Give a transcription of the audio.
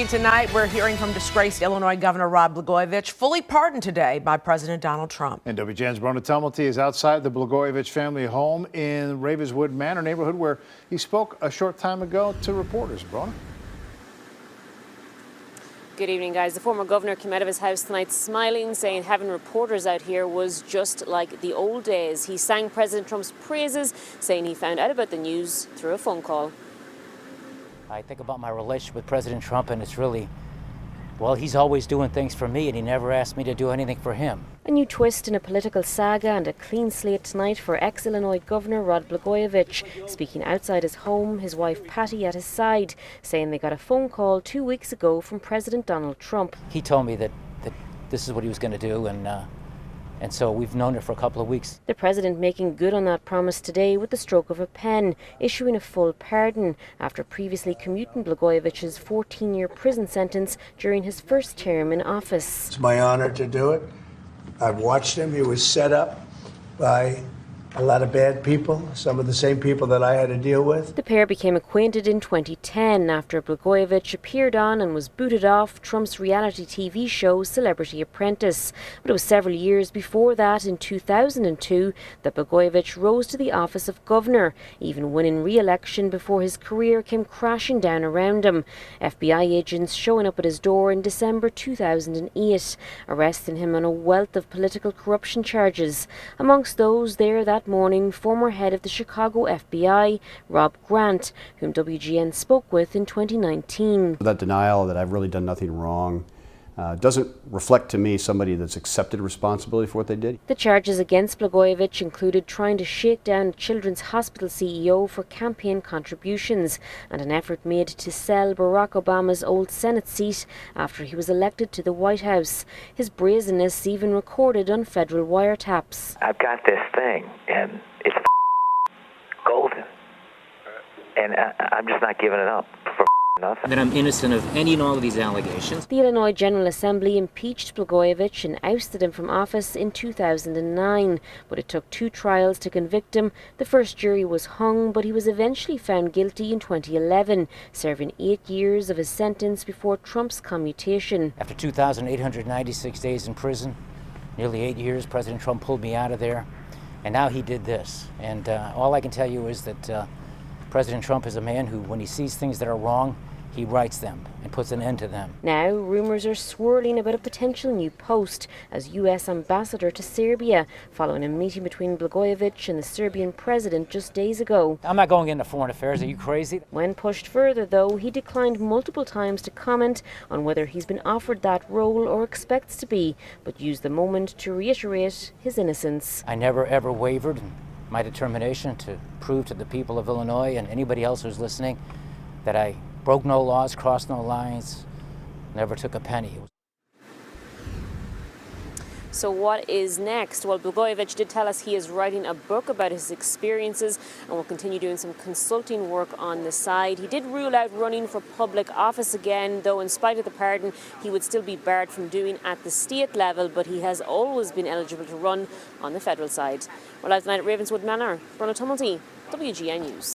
Tonight, we're hearing from disgraced Illinois Governor Rod Blagojevich, fully pardoned today by President Donald Trump. And WGN's Bronagh Tumulty is outside the Blagojevich family home in Ravenswood Manor neighborhood where he spoke a short time ago to reporters. Bronagh? Good evening, guys. The former governor came out of his house tonight smiling, saying having reporters out here was just like the old days. He sang President Trump's praises, saying he found out about the news through a phone call. I think about my relationship with President Trump, and it's really, well, he's always doing things for me, and he never asked me to do anything for him. A new twist in a political saga and a clean slate tonight for ex-Illinois Governor Rod Blagojevich, speaking outside his home, his wife Patti at his side, saying they got a phone call 2 weeks ago from President Donald Trump. He told me that this is what he was going to do, and so we've known it for a couple of weeks. The president making good on that promise today with the stroke of a pen, issuing a full pardon after previously commuting Blagojevich's 14-year prison sentence during his first term in office. It's my honor to do it. I've watched him. He was set up by a lot of bad people, some of the same people that I had to deal with. The pair became acquainted in 2010 after Blagojevich appeared on and was booted off Trump's reality TV show Celebrity Apprentice. But it was several years before that, in 2002, that Blagojevich rose to the office of governor, even winning re-election before his career came crashing down around him. FBI agents showing up at his door in December 2008, arresting him on a wealth of political corruption charges. Amongst those there that morning, former head of the Chicago FBI, Rob Grant, whom WGN spoke with in 2019. That denial that I've really done nothing wrong doesn't reflect to me somebody that's accepted responsibility for what they did. The charges against Blagojevich included trying to shake down a children's hospital CEO for campaign contributions and an effort made to sell Barack Obama's old Senate seat after he was elected to the White House. His brazenness even recorded on federal wiretaps. I've got this thing, and it's golden, and I'm just not giving it up for nothing. That I'm innocent of any and all of these allegations. The Illinois General Assembly impeached Blagojevich and ousted him from office in 2009, but it took 2 trials to convict him. The first jury was hung, but he was eventually found guilty in 2011, serving 8 years of his sentence before Trump's commutation. After 2,896 days in prison, nearly 8 years, President Trump pulled me out of there, and now he did this. And all I can tell you is that President Trump is a man who, when he sees things that are wrong, he writes them and puts an end to them. Now, rumours are swirling about a potential new post as U.S. ambassador to Serbia, following a meeting between Blagojevich and the Serbian president just days ago. I'm not going into foreign affairs. Are you crazy? When pushed further, though, he declined multiple times to comment on whether he's been offered that role or expects to be, but used the moment to reiterate his innocence. I never ever wavered in my determination to prove to the people of Illinois and anybody else who's listening that I broke no laws, crossed no lines, never took a penny. So what is next? Well, Blagojevich did tell us he is writing a book about his experiences and will continue doing some consulting work on the side. He did rule out running for public office again, though in spite of the pardon, he would still be barred from doing at the state level, but he has always been eligible to run on the federal side. We're live tonight at Ravenswood Manor. Bronagh Tumulty, WGN News.